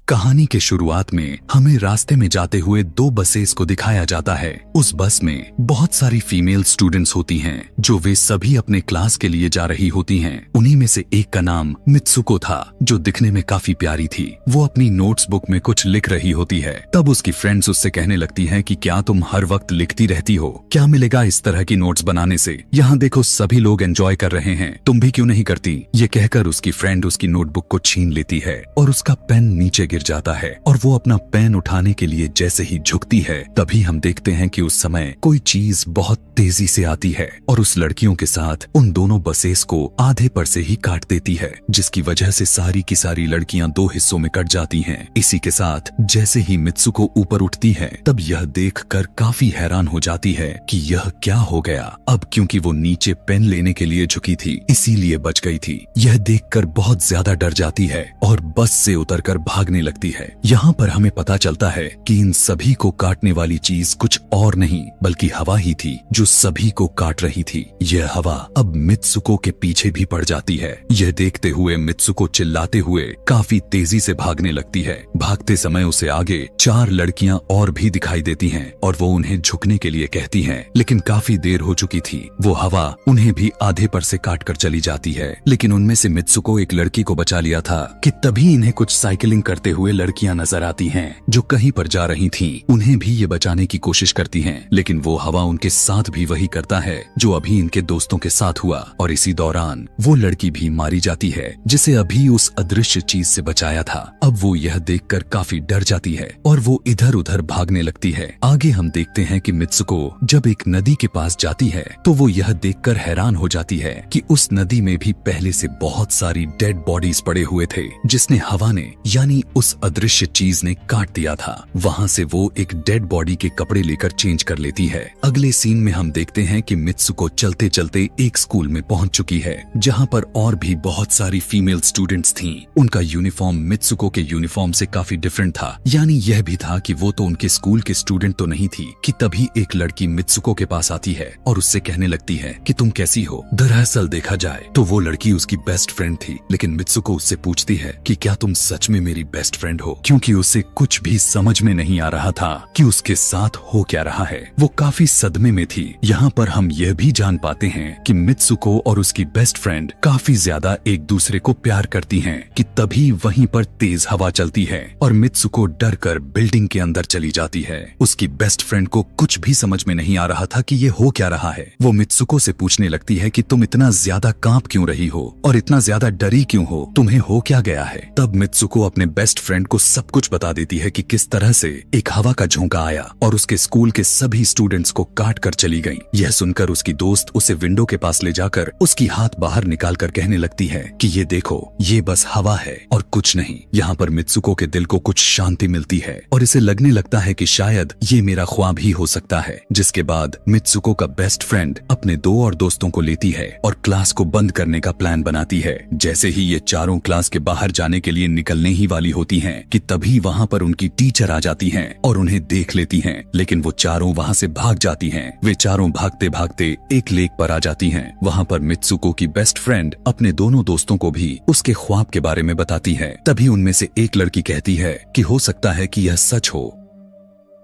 कहानी के शुरुआत में हमें रास्ते में जाते हुए दो बसेस को दिखाया जाता है। उस बस में बहुत सारी फीमेल स्टूडेंट्स होती हैं, जो वे सभी अपने क्लास के लिए जा रही होती हैं। उन्हीं में से एक का नाम मित्सुको था, जो दिखने में काफी प्यारी थी। वो अपनी नोट्स बुक में कुछ लिख रही होती है। तब उसकी फ्रेंड्स उससे कहने लगती हैं कि क्या तुम हर वक्त लिखती रहती हो? क्या मिलेगा इस तरह की नोट्स बनाने से? यहाँ देखो सभी लोग एंजॉय कर रहे हैं, तुम भी क्यों नहीं करती? ये कहकर उसकी फ्रेंड उसकी नोटबुक को छीन लेती है और उसका पेन नीचे गिर जाता है और वो अपना पेन उठाने के लिए जैसे ही झुकती है, तभी हम देखते हैं कि उस समय कोई चीज बहुत तेजी से आती है और उस लड़कियों के साथ उन दोनों बसेस को आधे पर से ही काट देती है, जिसकी वजह से सारी की सारी लड़कियां दो हिस्सों में कट जाती हैं। इसी के साथ जैसे ही मित्सुको ऊपर उठती है, तब यह देखकर काफी हैरान हो जाती है कि यह क्या हो गया। अब क्योंकि वो नीचे पेन लेने के लिए झुकी थी, इसीलिए बच गई थी। यह देखकर बहुत ज्यादा डर जाती है और बस से उतरकर भागने लगती है। यहाँ पर हमें पता चलता है कि इन सभी को काटने वाली चीज कुछ और नहीं बल्कि हवा ही थी, जो सभी को काट रही थी। यह हवा अब मित्सुको के पीछे भी पड़ जाती है। यह देखते हुए मित्सुको चिल्लाते हुए काफी तेजी से भागने लगती है। भागते समय उसे आगे चार लड़कियां और भी दिखाई देती हैं और वो उन्हें झुकने के लिए कहती हैं, लेकिन काफी देर हो चुकी थी। वो हवा उन्हें भी आधे पर से काट कर चली जाती है। लेकिन उनमें से मित्सुको एक लड़की को बचा लिया था कि तभी इन्हें कुछ साइकिलिंग करते हुए लड़कियां नजर आती हैं, जो कहीं पर जा रही थीं। उन्हें भी ये बचाने की कोशिश करती हैं, लेकिन वो हवा उनके साथ भी वही करता है जो अभी इनके दोस्तों के साथ हुआ और इसी दौरान वो लड़की भी मारी जाती है, जिसे अभी उस अदृश्य चीज से बचाया था। अब वो यह देखकर काफी डर जाती है और वो इधर उधर भागने लगती है। आगे हम देखते हैं कि मित्सुको जब एक नदी के पास जाती है, तो वो यह देखकर हैरान हो जाती है कि उस नदी में भी पहले से बहुत सारी डेड बॉडीज पड़े हुए थे, जिसने हवा ने यानी उस अदृश्य चीज ने काट दिया था। वहाँ से वो एक डेड बॉडी के कपड़े लेकर चेंज कर लेती है। अगले सीन में हम देखते हैं कि मित्सुको चलते चलते एक स्कूल में पहुंच चुकी है, जहाँ पर और भी बहुत सारी फीमेल स्टूडेंट्स थीं। उनका यूनिफॉर्म मित्सुको के यूनिफॉर्म से काफी डिफरेंट था, यानी यह भी था कि वो तो उनके स्कूल के स्टूडेंट तो नहीं थी कि तभी एक लड़की मित्सुको के पास आती है और उससे कहने लगती है कि तुम कैसी हो। दरअसल देखा जाए तो वो लड़की उसकी बेस्ट फ्रेंड थी, लेकिन मित्सुको उससे पूछती है कि क्या तुम सच में मेरी बेस्ट फ्रेंड हो, क्योंकि उसे कुछ भी समझ में नहीं आ रहा था कि उसके साथ हो क्या रहा है। वो काफी सदमे में थी। यहाँ पर हम यह भी जान पाते हैं कि मित्सुको और उसकी बेस्ट फ्रेंड काफी ज्यादा एक दूसरे को प्यार करती हैं कि तभी वहीं पर तेज हवा चलती है और मित्सुको डर कर बिल्डिंग के अंदर चली जाती है। उसकी बेस्ट फ्रेंड को कुछ भी समझ में नहीं आ रहा था कि ये हो क्या रहा है। वो मित्सुको से पूछने लगती है कि तुम इतना ज्यादा कांप क्यों रही हो और इतना ज्यादा डरी क्यों हो, तुम्हें हो क्या गया है। तब मित्सुको अपने बेस्ट फ्रेंड को सब कुछ बता देती है कि किस तरह से एक हवा का झोंका आया और उसके स्कूल के सभी स्टूडेंट्स को काट कर चली गई। यह सुनकर उसकी दोस्त उसे विंडो के पास ले जाकर उसकी हाथ बाहर निकाल कर कहने लगती है कि ये देखो, ये बस हवा है और कुछ नहीं। यहाँ पर मित्सुको के दिल को कुछ शांति मिलती है और इसे लगने लगता है कि शायद ये मेरा ख्वाब ही हो सकता है। जिसके बाद मित्सुको का बेस्ट फ्रेंड अपने दो और दोस्तों को लेती है और क्लास को बंद करने का प्लान बनाती है। जैसे ही ये चारों क्लास के बाहर जाने के लिए निकलने ही वाली होती हैं कि तभी वहाँ पर उनकी टीचर आ जाती हैं और उन्हें देख लेती हैं, लेकिन वो चारों वहाँ से भाग जाती हैं। वे चारों भागते भागते एक लेक पर आ जाती हैं। वहाँ पर मित्सुको की बेस्ट फ्रेंड अपने दोनों दोस्तों को भी उसके ख्वाब के बारे में बताती है। तभी उनमें से एक लड़की कहती है कि हो सकता है कि यह सच हो,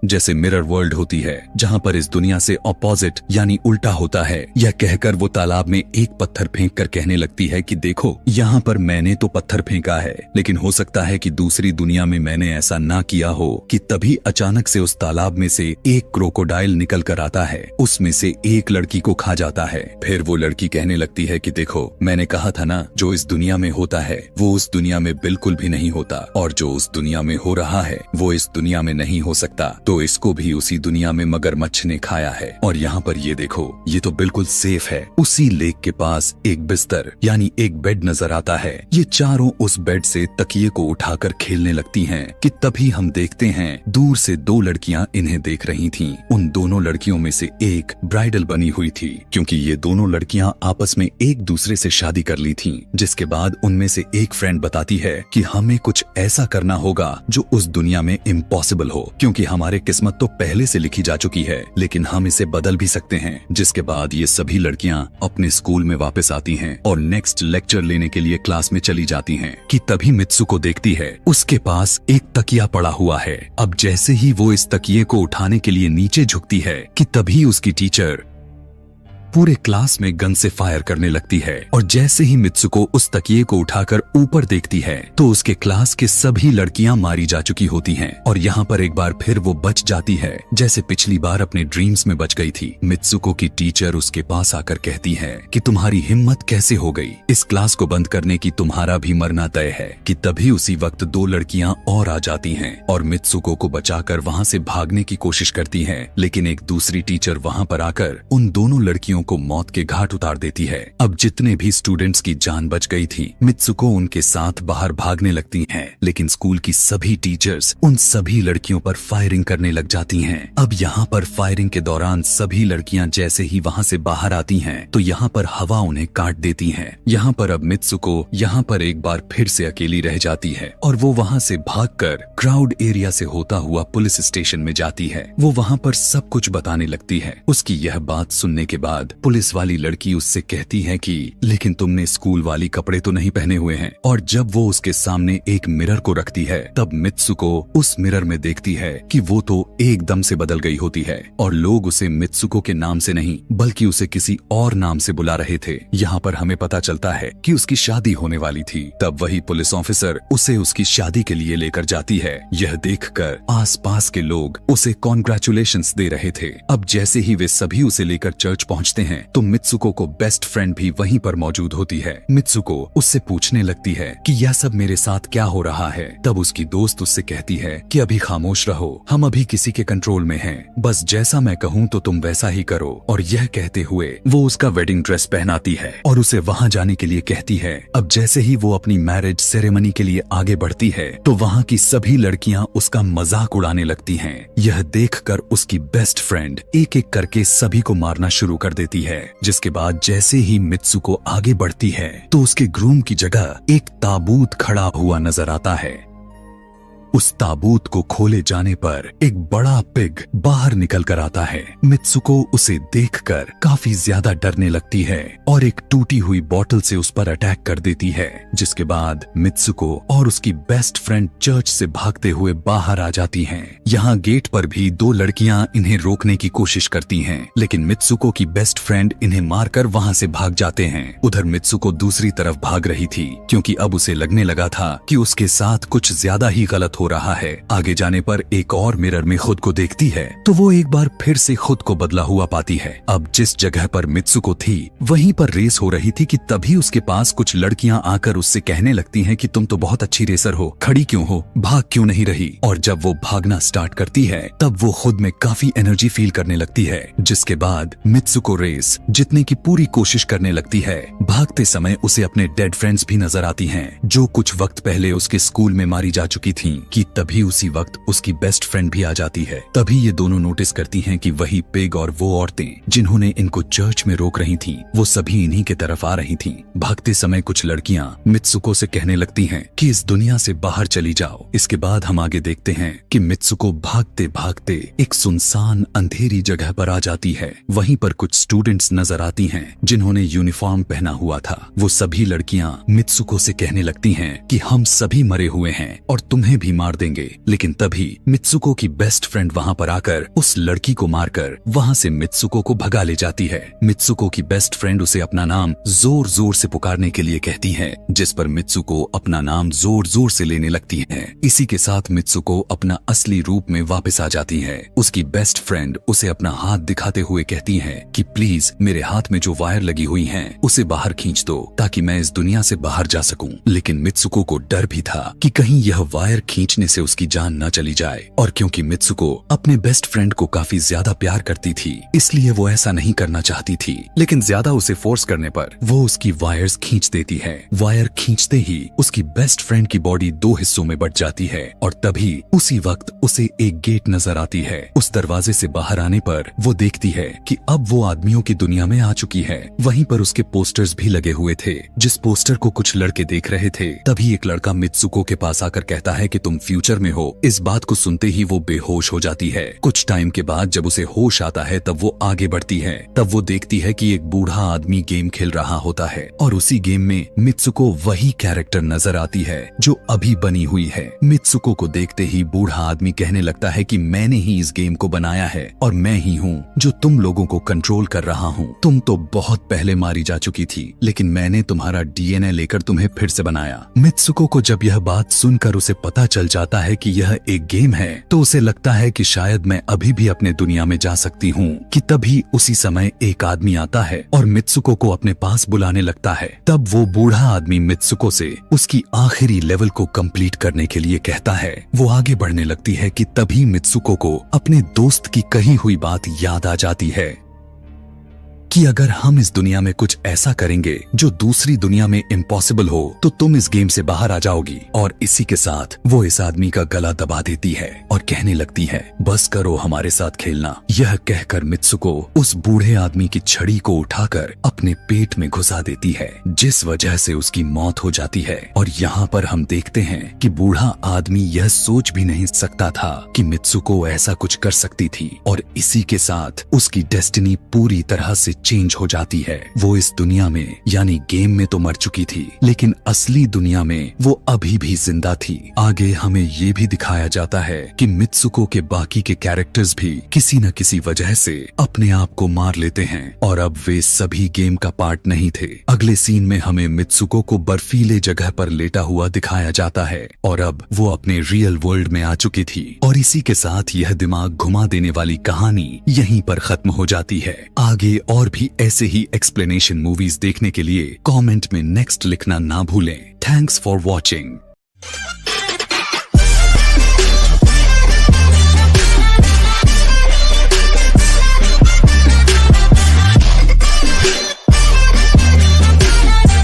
जैसे मिरर वर्ल्ड होती है जहाँ पर इस दुनिया से ऑपोजिट यानी उल्टा होता है। यह कहकर वो तालाब में एक पत्थर फेंक कर कहने लगती है कि देखो, यहाँ पर मैंने तो पत्थर फेंका है, लेकिन हो सकता है कि दूसरी दुनिया में मैंने ऐसा ना किया हो कि तभी अचानक से उस तालाब में से एक क्रोकोडाइल निकल कर आता है, उसमें से एक लड़की को खा जाता है। फिर वो लड़की कहने लगती है कि देखो, मैंने कहा था ना, जो इस दुनिया में होता है वो उस दुनिया में बिल्कुल भी नहीं होता, और जो उस दुनिया में हो रहा है वो इस दुनिया में नहीं हो सकता। तो इसको भी उसी दुनिया में मगरमच्छ ने खाया है। और यहाँ पर ये देखो, ये तो बिल्कुल सेफ है। उसी लेक के पास एक बिस्तर यानी एक बेड नजर आता है। ये चारों उस बेड से तकिए को उठाकर खेलने लगती हैं कि तभी हम देखते हैं दूर से दो लड़कियां इन्हें देख रही थीं। उन दोनों लड़कियों में से एक ब्राइडल बनी हुई थी, क्योंकि ये दोनों लड़कियां आपस में एक दूसरे से शादी कर ली थीं। जिसके बाद उनमें से एक फ्रेंड बताती है कि हमें कुछ ऐसा करना होगा जो उस दुनिया में इम्पॉसिबल हो, क्योंकि हमारे हमारे किस्मत तो पहले से लिखी जा चुकी है, लेकिन हम इसे बदल भी सकते हैं। जिसके बाद ये सभी लड़कियां अपने स्कूल में वापस आती हैं और नेक्स्ट लेक्चर लेने के लिए क्लास में चली जाती हैं कि तभी मित्सुको देखती है उसके पास एक तकिया पड़ा हुआ है। अब जैसे ही वो इस तकिए को उठाने के लिए नीचे झुकती है कि तभी उसकी टीचर पूरे क्लास में गन से फायर करने लगती है और जैसे ही मित्सुको उस तकिए को उठाकर ऊपर देखती है तो उसके क्लास के सभी लड़कियां मारी जा चुकी होती हैं और यहाँ पर एक बार फिर वो बच जाती है जैसे पिछली बार अपने ड्रीम्स में बच गई थी। मित्सुको की टीचर उसके पास आकर कहती है कि तुम्हारी हिम्मत कैसे हो गई, इस क्लास को बंद करने की, तुम्हारा भी मरना तय है। कि तभी उसी वक्त दो लड़कियां और आ जाती हैं और मित्सुको को बचाकर वहाँ से भागने की कोशिश करती है, लेकिन एक दूसरी टीचर वहाँ पर आकर उन दोनों लड़कियों को मौत के घाट उतार देती है। अब जितने भी स्टूडेंट्स की जान बच गई थी, मित्सुको उनके साथ बाहर भागने लगती हैं, लेकिन स्कूल की सभी टीचर्स उन सभी लड़कियों पर फायरिंग करने लग जाती हैं। अब यहाँ पर फायरिंग के दौरान सभी लड़कियां जैसे ही वहाँ से बाहर आती हैं, तो यहाँ पर हवा उन्हें काट देती है। यहाँ पर अब मित्सुको यहाँ पर एक बार फिर से अकेली रह जाती है और वो वहाँ से भागकर क्राउड एरिया से होता हुआ पुलिस स्टेशन में जाती है। वो वहाँ पर सब कुछ बताने लगती है। उसकी यह बात सुनने के बाद पुलिस वाली लड़की उससे कहती है कि लेकिन तुमने स्कूल वाली कपड़े तो नहीं पहने हुए हैं। और जब वो उसके सामने एक मिरर को रखती है, तब मित्सुको उस मिरर में देखती है कि वो तो एकदम से बदल गई होती है और लोग उसे मित्सुको के नाम से नहीं बल्कि उसे किसी और नाम से बुला रहे थे। यहाँ पर हमें पता चलता है कि उसकी शादी होने वाली थी। तब वही पुलिस ऑफिसर उसे उसकी शादी के लिए लेकर जाती है। यह देखकर आसपास के लोग उसे कॉन्ग्रेचुलेशंस दे रहे थे। अब जैसे ही वे सभी उसे लेकर चर्च पहुँचते हैं तो मित्सुको को बेस्ट फ्रेंड भी वहीं पर मौजूद होती है। मित्सुको उससे पूछने लगती है कि यह सब मेरे साथ क्या हो रहा है। तब उसकी दोस्त उससे कहती है कि अभी खामोश रहो, हम अभी किसी के कंट्रोल में हैं, बस जैसा मैं कहूँ तो तुम वैसा ही करो। और यह कहते हुए वो उसका वेडिंग ड्रेस पहनाती है और उसे वहाँ जाने के लिए कहती है। अब जैसे ही वो अपनी मैरिज सेरेमनी के लिए आगे बढ़ती है तो वहाँ की सभी लड़कियाँ उसका मजाक उड़ाने लगती हैं। यह देखकर उसकी बेस्ट फ्रेंड एक एक करके सभी को मारना शुरू कर देती है। जिसके बाद जैसे ही मित्सुको आगे बढ़ती है तो उसके ग्रूम की जगह एक ताबूत खड़ा हुआ नजर आता है। उस ताबूत को खोले जाने पर एक बड़ा पिग बाहर निकल कर आता है। मित्सुको उसे देखकर काफी ज्यादा डरने लगती है और एक टूटी हुई बोतल से उस पर अटैक कर देती है। जिसके बाद मित्सुको और उसकी बेस्ट फ्रेंड चर्च से भागते हुए बाहर आ जाती हैं। यहाँ गेट पर भी दो लड़कियां इन्हें रोकने की कोशिश करती हैं, लेकिन मित्सुको की बेस्ट फ्रेंड इन्हें मारकर वहाँ से भाग जाते हैं। उधर मित्सुको दूसरी तरफ भाग रही थी क्योंकि अब उसे लगने लगा था कि उसके साथ कुछ ज्यादा ही गलत हो रहा है। आगे जाने पर एक और मिरर में खुद को देखती है तो वो एक बार फिर से खुद को बदला हुआ पाती है। अब जिस जगह पर मित्सुको थी वहीं पर रेस हो रही थी कि तभी उसके पास कुछ लड़कियां आकर उससे कहने लगती हैं कि तुम तो बहुत अच्छी रेसर हो, खड़ी क्यों हो, भाग क्यों नहीं रही। और जब वो भागना स्टार्ट करती है तब वो खुद में काफी एनर्जी फील करने लगती है। जिसके बाद मित्सुको रेस जीतने की पूरी कोशिश करने लगती है। भागते समय उसे अपने डेड फ्रेंड्स भी नजर आती हैं जो कुछ वक्त पहले उसके स्कूल में मारी जा चुकी थी। कि तभी उसी वक्त उसकी बेस्ट फ्रेंड भी आ जाती है। तभी ये दोनों नोटिस करती हैं कि वही पिग और वो औरतें जिन्होंने इनको चर्च में रोक रही थीं, वो सभी इन्हीं के तरफ आ रही थीं। भागते समय कुछ लड़कियां मित्सुको से कहने लगती हैं कि इस दुनिया से बाहर चली जाओ। इसके बाद हम आगे देखते हैं कि मित्सुको भागते भागते एक सुनसान अंधेरी जगह पर आ जाती है। वहीं पर कुछ स्टूडेंट्स नजर आती हैं जिन्होंने यूनिफॉर्म पहना हुआ था। वो सभी लड़कियां मित्सुको से कहने लगती हैं कि हम सभी मरे हुए हैं और तुम्हें भी मार देंगे। लेकिन तभी मित्सुको की बेस्ट फ्रेंड वहाँ पर आकर उस लड़की को मारकर वहाँ से मित्सुको को भगा ले जाती है। मित्सुको की बेस्ट फ्रेंड उसे अपना नाम जोर जोर से पुकारने के लिए कहती है, जिस पर मित्सुको अपना नाम जोर जोर से लेने लगती है। इसी के साथ मित्सुको अपना असली रूप में वापस आ जाती है। उसकी बेस्ट फ्रेंड उसे अपना हाथ दिखाते हुए कहती है कि प्लीज मेरे हाथ में जो वायर लगी हुई है उसे बाहर खींच दो ताकि मैं इस दुनिया से बाहर जा सकूं। लेकिन मित्सुको को डर भी था कि कहीं यह वायर खींचने से उसकी जान न चली जाए। और क्योंकि मित्सुको अपने बेस्ट फ्रेंड को काफी ज्यादा प्यार करती थी इसलिए वो ऐसा नहीं करना चाहती थी, लेकिन ज्यादा उसे फोर्स करने पर वो उसकी वायर्स खींच देती है। वायर खींचते ही उसकी बेस्ट फ्रेंड की बॉडी दो हिस्सों में बट जाती है और तभी उसी वक्त उसे एक गेट नजर आती है। उस दरवाजे से बाहर आने पर वो देखती है कि अब वो आदमियों की दुनिया में आ चुकी है। वहीं पर उसके पोस्टर्स भी लगे हुए थे। जिस पोस्टर को कुछ लड़के देख रहे थे तभी एक लड़का मित्सुको के पास आकर कहता है कि तुम तुम फ्यूचर में हो। इस बात को सुनते ही वो बेहोश हो जाती है। कुछ टाइम के बाद जब उसे होश आता है तब वो आगे बढ़ती है। तब वो देखती है कि एक बूढ़ा आदमी गेम खेल रहा होता है और उसी गेम में मित्सुको वही कैरेक्टर नजर आती है जो अभी बनी हुई है। मित्सुको को देखते ही बूढ़ा आदमी कहने लगता है कि मैंने ही इस गेम को बनाया है और मैं ही हूँ जो तुम लोगों को कंट्रोल कर रहा हूँ। तुम तो बहुत पहले मारी जा चुकी थी, लेकिन मैंने तुम्हारा डीएनए लेकर तुम्हें फिर से बनाया। मित्सुको को जब यह बात सुनकर उसे पता चल जाता है कि यह एक गेम है तो उसे लगता है कि शायद मैं अभी भी अपने दुनिया में जा सकती हूँ कि तभी उसी समय एक आदमी आता है और मित्सुको को अपने पास बुलाने लगता है। तब वो बूढ़ा आदमी मित्सुको से उसकी आखिरी लेवल को कंप्लीट करने के लिए कहता है। वो आगे बढ़ने लगती है कि तभी मित्सुको को अपने दोस्त की कही हुई बात याद आ जाती है कि अगर हम इस दुनिया में कुछ ऐसा करेंगे जो दूसरी दुनिया में इम्पॉसिबल हो तो तुम इस गेम से बाहर आ जाओगी। और इसी के साथ वो इस आदमी का गला दबा देती है और कहने लगती है बस करो हमारे साथ खेलना। यह कहकर मित्सुको उस बूढ़े आदमी की छड़ी को उठाकर अपने पेट में घुसा देती है, जिस वजह से उसकी मौत हो जाती है। और यहाँ पर हम देखते हैं कि बूढ़ा आदमी यह सोच भी नहीं सकता था कि मित्सुको ऐसा कुछ कर सकती थी और इसी के साथ उसकी डेस्टिनी पूरी तरह से चेंज हो जाती है। वो इस दुनिया में यानी गेम में तो मर चुकी थी, लेकिन असली दुनिया में वो अभी भी जिंदा थी। आगे हमें ये भी दिखाया जाता है कि मित्सुको के बाकी के कैरेक्टर्स भी किसी न किसी वजह से अपने आप को मार लेते हैं और अब वे सभी गेम का पार्ट नहीं थे। अगले सीन में हमें मित्सुको को बर्फीले जगह पर लेटा हुआ दिखाया जाता है और अब वो अपने रियल वर्ल्ड में आ चुकी थी। और इसी के साथ यह दिमाग घुमा देने वाली कहानी यहीं पर खत्म हो जाती है। आगे और भी ऐसे ही एक्सप्लेनेशन मूवीज देखने के लिए कमेंट में नेक्स्ट लिखना ना भूलें। Thanks for watching.